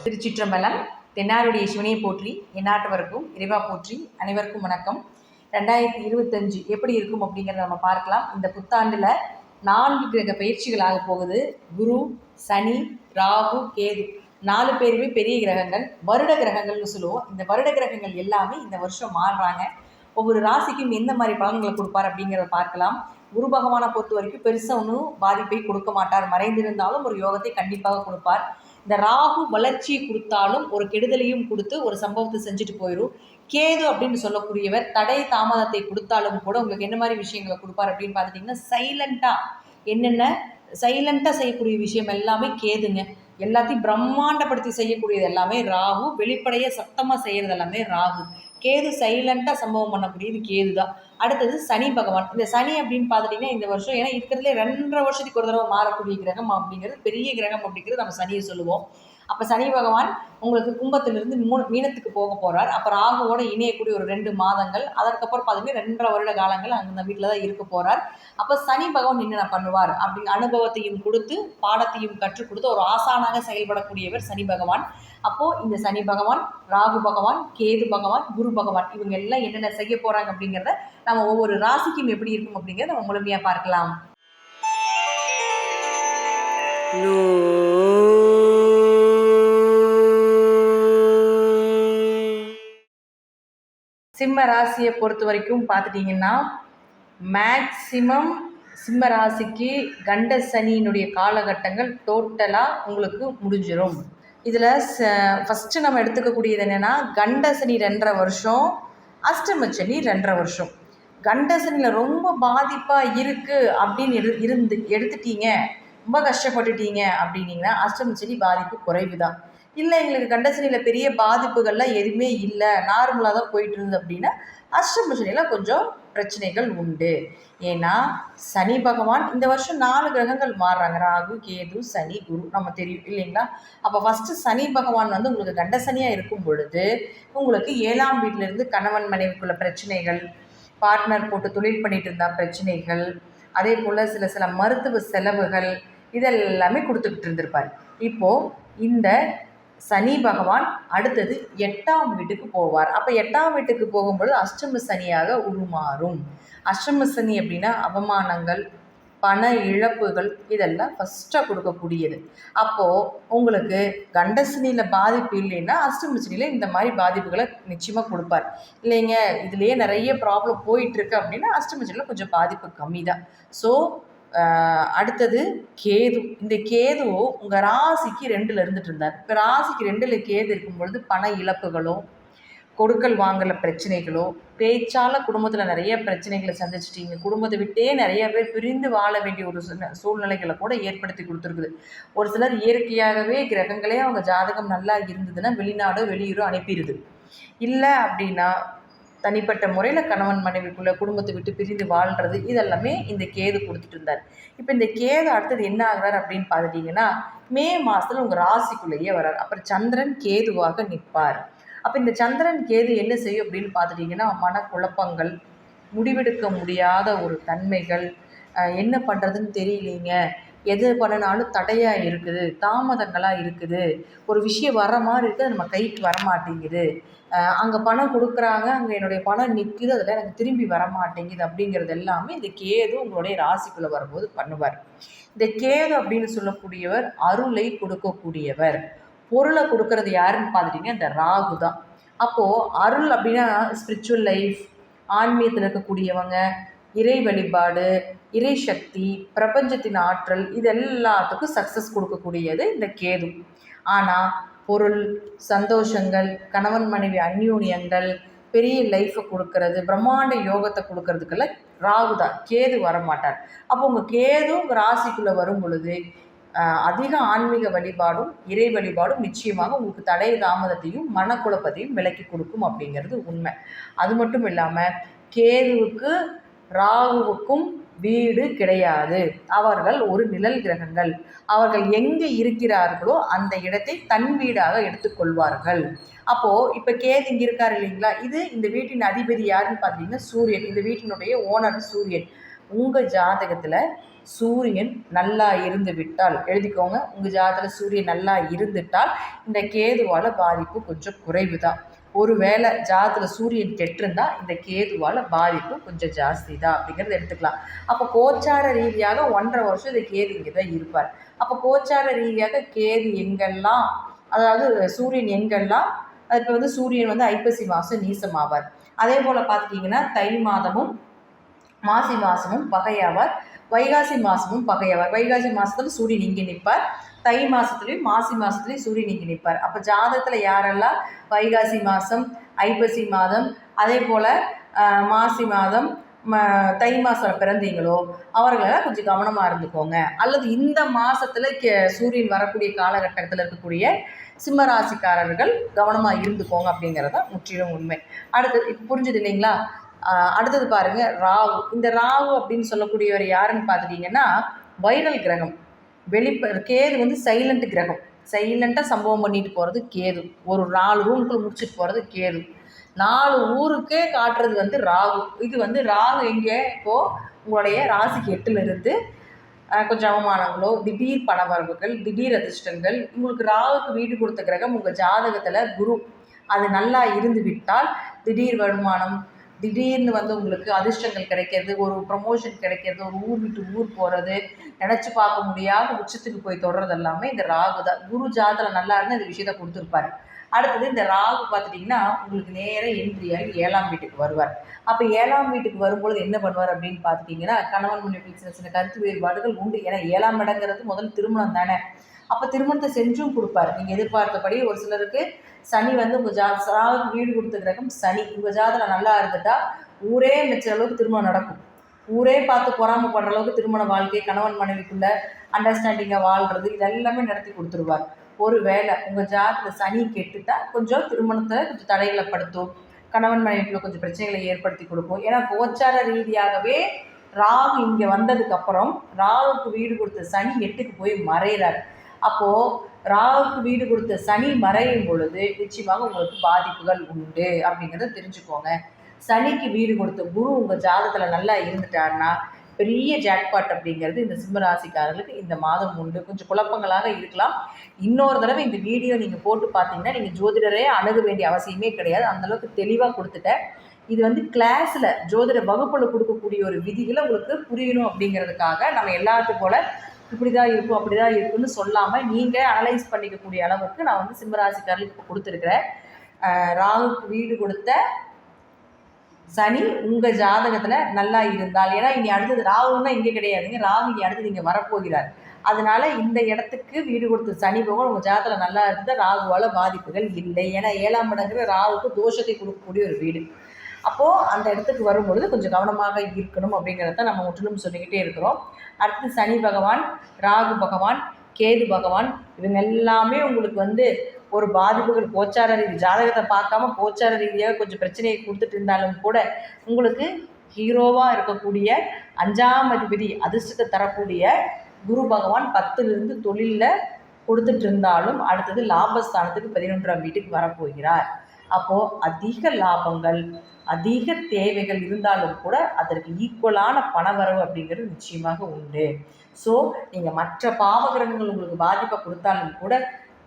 திருச்சிற்றம்பலம். தென்னாருடைய சிவனையை போற்றி, எந்நாட்டவருக்கும் இறைவா போற்றி. அனைவருக்கும் வணக்கம். 2025 எப்படி இருக்கும் அப்படிங்கிறத நம்ம பார்க்கலாம். இந்த புத்தாண்டில் 4 கிரக பயிற்சிகள் ஆக போகுது. குரு, சனி, ராகு, கேது 4 பேருமே பெரிய கிரகங்கள், வருட கிரகங்கள்னு சொல்லுவோம். இந்த வருட கிரகங்கள் எல்லாமே இந்த வருஷம் மாறுறாங்க. ஒவ்வொரு ராசிக்கும் எந்த மாதிரி பலன்களை கொடுப்பார் அப்படிங்கிறத பார்க்கலாம். குரு பகவானை பொறுத்த வரைக்கும் பெருசாக ஒன்றும் பாதிப்பை கொடுக்க மாட்டார். மறைந்திருந்தாலும் ஒரு யோகத்தை கண்டிப்பாக கொடுப்பார். இந்த ராகு வளர்ச்சியை கொடுத்தாலும் ஒரு கெடுதலையும் கொடுத்து ஒரு சம்பவத்தை செஞ்சுட்டு போயிடும். கேது அப்படின்னு சொல்லக்கூடியவர் தடை தாமதத்தை கொடுத்தாலும் கூட உங்களுக்கு என்ன மாதிரி விஷயங்களை கொடுப்பார் அப்படின்னு பார்த்துட்டிங்கன்னா, சைலண்ட்டாக செய்யக்கூடிய விஷயம் எல்லாமே கேதுங்க. எல்லாத்தையும் பிரம்மாண்டப்படுத்தி செய்யக்கூடியது எல்லாமே ராகு. வெளிப்படைய சத்தமாக செய்கிறது எல்லாமே ராகு. கேது சைலண்ட்டாக சம்பவம் பண்ணக்கூடியது கேது தான். அடுத்தது சனி பகவான். இந்த சனி அப்படின்னு பார்த்துட்டிங்கன்னா இந்த வருஷம் ஏன்னா இருக்கிறதுலே 2.5 வருஷத்துக்கு ஒரு தடவை மாறக்கூடிய கிரகம் அப்படிங்கிறது பெரிய கிரகம் அப்படிங்கிறது நம்ம சனியை சொல்லுவோம். அப்போ சனி பகவான் உங்களுக்கு கும்பத்திலிருந்து மீனத்துக்கு போக போகிறார். அப்போ ராகுவோட இணையக்கூடிய ஒரு 2 மாதங்கள், அதற்கப்புறம் பார்த்தீங்கன்னா 2.5 வருட காலங்கள் அந்த வீட்டில் தான் இருக்க போகிறார். அப்போ சனி பகவான் என்னென்ன பண்ணுவார் அப்படி அனுபவத்தையும் கொடுத்து பாடத்தையும் கற்றுக் கொடுத்து ஒரு ஆசானாக செயல்படக்கூடியவர் சனி பகவான். அப்போது இந்த சனி பகவான், ராகு பகவான், கேது பகவான், குரு பகவான் இவங்க எல்லாம் என்னென்ன செய்ய போகிறாங்க அப்படிங்கிறத நம்ம ஒவ்வொரு ராசிக்கும் எப்படி இருக்கும் அப்படிங்கிறத நம்ம முழுமையாக பார்க்கலாம். சிம்ம ராசியை பொறுத்த வரைக்கும் பார்த்துட்டிங்கன்னா, மேக்சிமம் சிம்ம ராசிக்கு கண்ட சனியினுடைய காலகட்டங்கள் டோட்டலாக உங்களுக்கு முடிஞ்சிடும். இதில் ஃபஸ்ட்டு நம்ம எடுத்துக்கக்கூடியது என்னென்னா, கண்ட சனி 2.5 வருஷம், அஷ்டம சனி 2.5 வருஷம். கண்ட சனியில் ரொம்ப பாதிப்பாக இருக்குது அப்படின்னு எடுத்துட்டீங்க, ரொம்ப கஷ்டப்பட்டுட்டீங்க அப்படின்னீங்கன்னா அஷ்டம சனி பாதிப்பு குறைவு தான். இல்லை எங்களுக்கு கண்ட சனியில் பெரிய பாதிப்புகள்லாம் எதுவுமே இல்லை, நார்மலாக தான் போயிட்டு இருந்தது அப்படின்னா அஷ்டம சனியில் கொஞ்சம் பிரச்சனைகள் உண்டு. ஏன்னா சனி பகவான் இந்த வருஷம் 4 கிரகங்கள் மாறுறாங்க. ராகு, கேது, சனி, குரு நம்ம தெரியும் இல்லைங்களா. அப்போ ஃபஸ்ட்டு சனி பகவான் வந்து உங்களுக்கு கண்ட சனியாக இருக்கும் பொழுது உங்களுக்கு 7ஆம் வீட்டிலேருந்து கணவன் மனைவிக்குள்ள பிரச்சனைகள், பார்ட்னர் போட்டு தொழில் பண்ணிட்டு இருந்தால் பிரச்சனைகள், அதே போல் சில மருத்துவ செலவுகள் இதெல்லாமே கொடுத்துக்கிட்டு இருந்திருப்பார். இப்போது இந்த சனி பகவான் அடுத்தது 8ஆம் வீட்டுக்கு போவார். அப்போ 8ஆம் வீட்டுக்கு போகும்பொழுது அஷ்டம சனியாக உருமாறும். அஷ்டம சனி அப்படின்னா அவமானங்கள், பண இழப்புகள் இதெல்லாம் ஃபஸ்ட்டாக கொடுக்கக்கூடியது. அப்போது உங்களுக்கு கண்ட சனியில் பாதிப்பு இல்லைன்னா அஷ்டம சனியில் இந்த மாதிரி பாதிப்புகளை நிச்சயமாக கொடுப்பார். இல்லைங்க இதுலேயே நிறைய ப்ராப்ளம் போயிட்டுருக்கு அப்படின்னா அஷ்டம சனியில் கொஞ்சம் பாதிப்பு கம்மி தான். ஸோ அடுத்தது கேது. இந்த கேதுவோ உங்கள் ராசிக்கு 2ல் இருந்துட்டு இருந்தார். இப்போ ராசிக்கு 2ல் கேது இருக்கும் பொழுது பண இழப்புகளோ, கொடுக்கல் வாங்கல பிரச்சனைகளோ, பேச்சால் குடும்பத்தில் நிறைய பிரச்சனைகளை சந்திச்சிட்டிங்க, குடும்பத்தை விட்டே நிறைய பேர் பிரிந்து வாழ வேண்டிய ஒரு சூழ்நிலைகளை கூட ஏற்படுத்தி கொடுத்துருக்குது. ஒரு சிலர் இயற்கையாகவே கிரகங்களே அவங்க ஜாதகம் நல்லா இருந்ததுன்னா வெளிநாடோ வெளியூரோ அனுப்பிடுது. இல்லை அப்படின்னா தனிப்பட்ட முறையில் கணவன் மனைவிக்குள்ளே குடும்பத்தை விட்டு பிரிந்து வாழ்கிறது இதெல்லாமே இந்த கேது கொடுத்துட்டு இருந்தார். இப்போ இந்த கேது அடுத்தது என்ன ஆகிறார் அப்படின்னு பார்த்துட்டிங்கன்னா, மே மாதத்தில் உங்கள் ராசிக்குள்ளேயே வரார். அப்புறம் சந்திரன் கேதுவாக நிற்பார். அப்போ இந்த சந்திரன் கேது என்ன செய்யும் அப்படின்னு பார்த்துட்டிங்கன்னா, மனக்குழப்பங்கள், முடிவெடுக்க முடியாத ஒரு தன்மைகள், என்ன பண்ணுறதுன்னு தெரியலைங்க, எது பண்ணினாலும் தடையாக இருக்குது, தாமதங்களாக இருக்குது, ஒரு விஷயம் வர மாதிரி இருக்குது அது நம்ம கைக்கு வரமாட்டேங்குது, அங்கே பணம் கொடுக்குறாங்க அங்கே என்னுடைய பணம் நிற்குது அதில் எனக்கு திரும்பி வரமாட்டேங்குது அப்படிங்கிறது எல்லாமே இந்த கேது உங்களுடைய ராசிக்குள்ளே வரும்போது பண்ணுவார். இந்த கேது அப்படின்னு சொல்லக்கூடியவர் அருளை கொடுக்கக்கூடியவர். பொருளை கொடுக்கறது யாருன்னு பார்த்துட்டிங்கன்னா இந்த ராகு தான். அப்போது அருள் அப்படின்னா ஸ்பிரிச்சுவல் லைஃப், ஆன்மீகத்தில் இருக்கக்கூடியவங்க, இறை வழிபாடு, இறை சக்தி, பிரபஞ்சத்தின் ஆற்றல் இது எல்லாத்துக்கும் சக்ஸஸ் கொடுக்கக்கூடியது இந்த கேது. ஆனால் பொருள், சந்தோஷங்கள், கணவன் மனைவி அந்யோன்யங்கள், பெரிய லைஃப்பை கொடுக்கறது, பிரம்மாண்ட யோகத்தை கொடுக்கறதுக்கெல்லாம் ராகு தான், கேது வரமாட்டார். அப்போ உங்கள் கேது உங்கள் ராசிக்குள்ளே வரும் பொழுது அதிக ஆன்மீக வழிபாடும் இறை வழிபாடும் நிச்சயமாக உங்களுக்கு தடை தாமதத்தையும் மனக்குழப்பத்தையும் விலக்கி கொடுக்கும் அப்படிங்கிறது உண்மை. அது மட்டும் இல்லாமல் கேதுவுக்கு ராகுவுக்கும் வீடு கிடையாது. அவர்கள் ஒரு நிழல் கிரகங்கள். அவர்கள் எங்கே இருக்கிறார்களோ அந்த இடத்தை தன் வீடாக எடுத்துக்கொள்வார்கள். அப்போது இப்போ கேது இங்கே இருக்கார் இல்லைங்களா, இது இந்த வீட்டின் அதிபதி யாருன்னு பார்த்தீங்கன்னா சூரியன். இந்த வீட்டினுடைய ஓனர் சூரியன். உங்கள் ஜாதகத்தில் சூரியன் நல்லா இருந்து விட்டால், எழுதிக்கோங்க, உங்கள் ஜாதகத்தில் சூரியன் நல்லா இருந்துட்டால் இந்த கேதுவால் பாதிப்பு கொஞ்சம் குறைவு தான். ஒரு வேளை ஜாதகத்தில் சூரியன் கெட்டிருந்தால் இந்த கேதுவால் பாதிப்பு கொஞ்சம் ஜாஸ்தி தான் அப்படிங்கிறத எடுத்துக்கலாம். அப்போ கோச்சார ரீதியாக 1.5 வருஷம் இந்த கேது இங்கே தான் இருப்பார். அப்போ கோச்சார ரீதியாக கேது எங்கெல்லாம், அதாவது சூரியன் எங்கெல்லாம், இப்போ வந்து சூரியன் வந்து ஐப்பசி மாதம் நீசமாவார். அதே போல் பார்த்துட்டிங்கன்னா தை மாதமும் மாசி மாதமும் பகையாவார், வைகாசி மாதமும் பகையாவார். வைகாசி மாதத்தில் சூரியன் இங்கே நிற்பார், தை மாதத்துலேயும் மாசி மாதத்துலேயும் சூரியன் இங்கே நிற்பார். அப்போ ஜாதகத்தில் யாரெல்லாம் வைகாசி மாதம், ஐப்பசி மாதம், அதே போல் மாசி மாதம், தை மாதம் பிறந்தீங்களோ அவர்களெல்லாம் கொஞ்சம் கவனமாக இருந்துக்கோங்க. அல்லது இந்த மாதத்தில் சூரியன் வரக்கூடிய காலகட்டத்தில் இருக்கக்கூடிய சிம்மராசிக்காரர்கள் கவனமாக இருந்துக்கோங்க அப்படிங்கிறத முற்றிலும் உண்மை. அடுத்தது இப்போ புரிஞ்சுது இல்லைங்களா? அடுத்தது பாருங்கள், ராகு. இந்த ராகு அப்படின்னு சொல்லக்கூடியவர் யாருன்னு பார்த்துட்டிங்கன்னா வைரல் கிரகம். கேது வந்து சைலண்ட் கிரகம். சைலண்ட்டாக சம்பவம் பண்ணிட்டு போகிறது கேது. ஒரு 4 ரூமுக்குள்ளே முடிச்சுட்டு போகிறது கேது. 4 ஊருக்கே காட்டுறது வந்து ராகு. இது வந்து ராகு எங்கே இப்போது உங்களுடைய ராசிக்கு 8ல் இருந்து கொஞ்சம் அவமானங்களோ, திடீர் பணவரவுகள், திடீர் அதிர்ஷ்டங்கள். உங்களுக்கு ராகுக்கு வீடு கொடுத்த கிரகம் உங்கள் ஜாதகத்தில் குரு. அது நல்லா இருந்து விட்டால் திடீர் வருமானம், திடீர்னு வந்து உங்களுக்கு அதிர்ஷ்டங்கள் கிடைக்கிறது, ஒரு ப்ரமோஷன் கிடைக்கிறது, ஒரு ஊர் விட்டு ஊர் போகிறது, நினச்சி பார்க்க முடியாத உச்சத்துக்கு போய் தொடர்றது எல்லாமே இந்த ராகு தான். குரு ஜாதகம் நல்லா இருந்தால் இந்த விஷயத்தை கொடுத்துருப்பாரு. அடுத்தது இந்த ராகு பார்த்துட்டிங்கன்னா உங்களுக்கு நேராக என்ட்ரியாகி 7ஆம் வீட்டுக்கு வருவார். அப்போ 7ஆம் வீட்டுக்கு வரும்பொழுது என்ன பண்ணுவார் அப்படின்னு பார்த்துட்டிங்கன்னா கணவன் மனைவி சின்ன சின்ன கருத்து வேறுபாடுகள் உண்டு. ஏன்னா 7ஆம் இடங்கிறது முதல் திருமணம் தானே. அப்போ திருமணத்தை செஞ்சும் கொடுப்பார். நீங்கள் எதிர்பார்த்தபடி ஒரு சிலருக்கு சனி வந்து உங்கள் ராகுக்கு வீடு கொடுத்த கிரகம் சனி. உங்கள் ஜாதகம் நல்லா இருந்துட்டா ஊரே மெச்சுற அளவுக்கு திருமணம் நடக்கும். ஊரே பார்த்து பொறாமப்படுற அளவுக்கு திருமண வாழ்க்கை, கணவன் மனைவிக்குள்ள அண்டர்ஸ்டாண்டிங்காக வாழ்கிறது, இதெல்லாமே நடத்தி கொடுத்துருவார். ஒரு வேளை உங்கள் ஜாதகத்தில் சனி கெட்டுட்டா கொஞ்சம் திருமணத்தை கொஞ்சம் தடைகளை படுத்தும், கணவன் மனைவிக்குள்ள கொஞ்சம் பிரச்சனைகளை ஏற்படுத்தி கொடுக்கும். ஏன்னா கோச்சார ரீதியாகவே ராகு இங்கே வந்ததுக்கப்புறம் ராகுக்கு வீடு கொடுத்த சனி 8க்கு போய் மறைகிறார். அப்போது ராகுக்கு வீடு கொடுத்த சனி மறையும் பொழுது நிச்சயமாக உங்களுக்கு பாதிப்புகள் உண்டு அப்படிங்கிறத தெரிஞ்சுக்கோங்க. சனிக்கு வீடு கொடுத்த குரு உங்கள் ஜாதகத்தில் நல்லா இருந்துட்டாருன்னா பெரிய ஜாக்பாட் அப்படிங்கிறது இந்த சிம்மராசிக்காரர்களுக்கு இந்த மாதம் உண்டு. கொஞ்சம் குழப்பங்களாக இருக்கலாம். இன்னொரு தடவை இந்த வீடியோ நீங்கள் போட்டு பார்த்தீங்கன்னா நீங்கள் ஜோதிடரே அணுக வேண்டிய அவசியமே கிடையாது. அந்தளவுக்கு தெளிவாக கொடுத்துட்டேன். இது வந்து கிளாஸில் ஜோதிட வகுப்பில் கொடுக்கக்கூடிய ஒரு விதிகளை உங்களுக்கு புரியணும் அப்படிங்கிறதுக்காக நம்ம எல்லாத்துக்கும் போல் இப்படி தான் இருக்கும் அப்படி தான் இருக்குன்னு சொல்லாமல் நீங்கள் அனலைஸ் பண்ணிக்கக்கூடிய அளவுக்கு நான் வந்து சிம்மராசிக்காரர்களுக்கு இப்போ கொடுத்துருக்குறேன். ராகுக்கு வீடு கொடுத்த சனி உங்கள் ஜாதகத்தில் நல்லா இருந்தால், ஏன்னா இனி அடுத்தது ராகுன்னா இங்கே கிடையாதுங்க, ராகு இனி அடுத்தது இங்கே வரப்போகிறார். அதனால இந்த இடத்துக்கு வீடு கொடுத்த சனி பகவான் உங்கள் ஜாதகத்தில் நல்லா இருந்தால் ராகுவால் பாதிப்புகள் இல்லை. ஏன்னா 7ஆம் இடங்கிற ராகுக்கு தோஷத்தை கொடுக்கக்கூடிய ஒரு வீடு. அப்போது அந்த இடத்துக்கு வரும்பொழுது கொஞ்சம் கவனமாக இருக்கணும் அப்படிங்கிறத நம்ம முற்றிலும் சொல்லிக்கிட்டே இருக்கிறோம். அடுத்து சனி பகவான், ராகு பகவான், கேது பகவான் இவங்க எல்லாமே உங்களுக்கு வந்து ஒரு பாதிப்புகள் கோச்சார ரீதி ஜாதகத்தை பார்க்காம கோச்சார ரீதியாக கொஞ்சம் பிரச்சனையை கொடுத்துட்டு இருந்தாலும் கூட உங்களுக்கு ஹீரோவாக இருக்கக்கூடிய 5ஆம் அதிபதி அதிர்ஷ்டத்தை தரக்கூடிய குரு பகவான் 10லிருந்து தொழிலில் கொடுத்துட்டு இருந்தாலும் அடுத்தது லாபஸ்தானத்துக்கு 11ஆம் வீட்டுக்கு வரப்போகிறார். அப்போது அதிக லாபங்கள், அதிக தேவைகள் இருந்தாலும் கூட அதற்கு ஈக்குவலான பணவரவு அப்படிங்கிறது நிச்சயமாக உண்டு. ஸோ நீங்கள் மற்ற பாவகிரகங்கள் உங்களுக்கு பாதிப்பை கொடுத்தாலும் கூட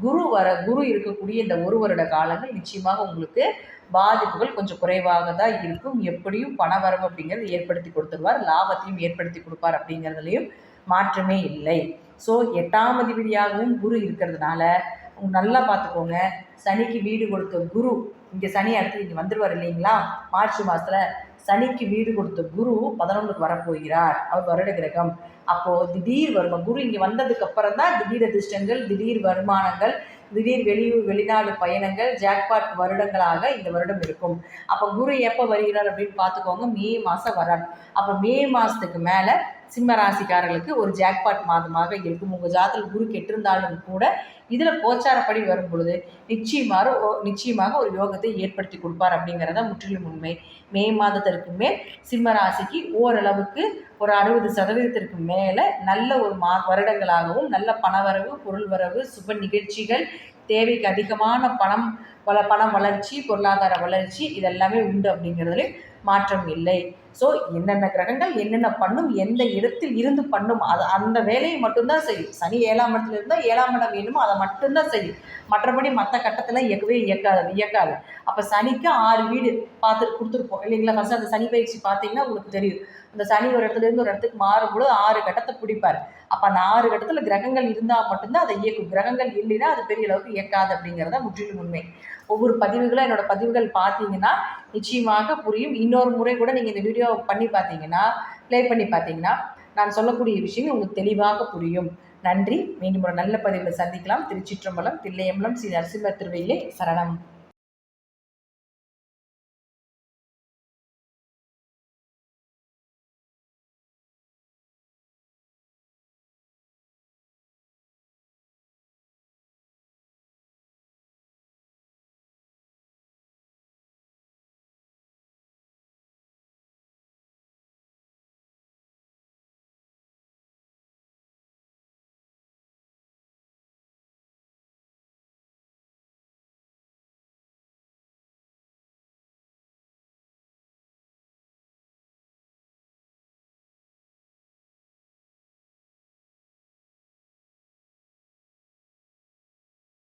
குரு இருக்கக்கூடிய இந்த 1 வருட காலங்கள் நிச்சயமாக உங்களுக்கு பாதிப்புகள் கொஞ்சம் குறைவாக தான் இருக்கும். எப்படியும் பணவரவு அப்படிங்கிறது ஏற்படுத்தி கொடுத்துருவார், லாபத்தையும் ஏற்படுத்தி கொடுப்பார் அப்படிங்கிறதுலையும் மாற்றமே இல்லை. ஸோ 8ஆம் அதிபதியாகவும் குரு இருக்கிறதுனால நல்லா பார்த்துக்கோங்க. சனிக்கு வீடு கொடுத்த குரு இங்கே சனி அடுத்து இங்கே வந்துடுவார் இல்லைங்களா? மார்ச் மாதத்தில் சனிக்கு வீடு கொடுத்த குரு 11க்கு வரப்போகிறார். அவர் வருட கிரகம். அப்போது திடீர் வருமானம் குரு இங்கே வந்ததுக்கு அப்புறம் தான் திடீர் அதிர்ஷ்டங்கள், திடீர் வருமானங்கள், திடீர் வெளிநாடு பயணங்கள், ஜாக்பாட் வருடங்களாக இந்த வருடம் இருக்கும். அப்போ குரு எப்போ வருகிறார் அப்படின்னு பார்த்துக்கோங்க, மே மாதம் வரார். அப்போ மே மாதத்துக்கு மேலே சிம்ம ராசிக்காரர்களுக்கு ஒரு ஜாக்பாட் மாதமாக இருக்கும். உங்கள் ஜாதகத்தில் குரு கெட்டிருந்தாலும் கூட இதில் கோச்சாரப்படி வரும் பொழுது நிச்சயமாக ஒரு யோகத்தை ஏற்படுத்தி கொடுப்பார் அப்படிங்கிறத முற்றிலும் உண்மை. மே மாதத்திற்கு மேல் சிம்ம ராசிக்கு ஓரளவுக்கு ஒரு 60% மேலே நல்ல ஒரு வருடங்களாகவும் நல்ல பணவரவு, பொருள் வரவு, சுப நிகழ்ச்சிகள், தேவைக்கு அதிகமான பணம் வளர்ச்சி, பொருளாதார வளர்ச்சி இதெல்லாமே உண்டு அப்படிங்கிறதுல மாற்றம் இல்லை. ஸோ என்னென்ன கிரகங்கள் என்னென்ன பண்ணும், எந்த இடத்தில் இருந்து பண்ணும், அது அந்த வேலையை மட்டும்தான் செய்யும். சனி 7ஆம் இடத்துல இருந்தால் 7ஆம் இடம் வேணுமோ அதை மட்டும்தான் செய்யும். மற்றபடி மற்ற கட்டத்தில் இயக்காது. அப்போ சனிக்கு 6 வீடு பார்த்துட்டு கொடுத்துருப்போம் இல்லைங்களா? ஃபஸ்ட்டு அந்த சனி பயிற்சி பார்த்தீங்கன்னா உங்களுக்கு தெரியும். அந்த சனி ஒரு இடத்துலேருந்து ஒரு இடத்துக்கு மாறும்போது 6 கட்டத்தை பிடிப்பார். அப்போ அந்த 6 கட்டத்தில் கிரகங்கள் இருந்தால் மட்டும்தான் அதை இயக்கும். கிரகங்கள் இல்லைன்னா அது பெரிய அளவுக்கு இயக்காது அப்படிங்கிறத முற்றிலும் உண்மை. ஒவ்வொரு பதிவுகளும் என்னோட பதிவுகள் பார்த்தீங்கன்னா நிச்சயமாக புரியும். இன்னொரு முறை கூட நீங்கள் இந்த வீடியோ பண்ணி பார்த்தீங்கன்னா, ப்ளே பண்ணி பார்த்தீங்கன்னா, நான் சொல்லக்கூடிய விஷயங்கள் உங்களுக்கு தெளிவாக புரியும். நன்றி. மீண்டும் ஒரு நல்ல பதிவில் சந்திக்கலாம். திருச்சிற்றம்பலம், தில்லையம்பலம், ஸ்ரீ நரசிம்மர் திருவடிகளே சரணம்.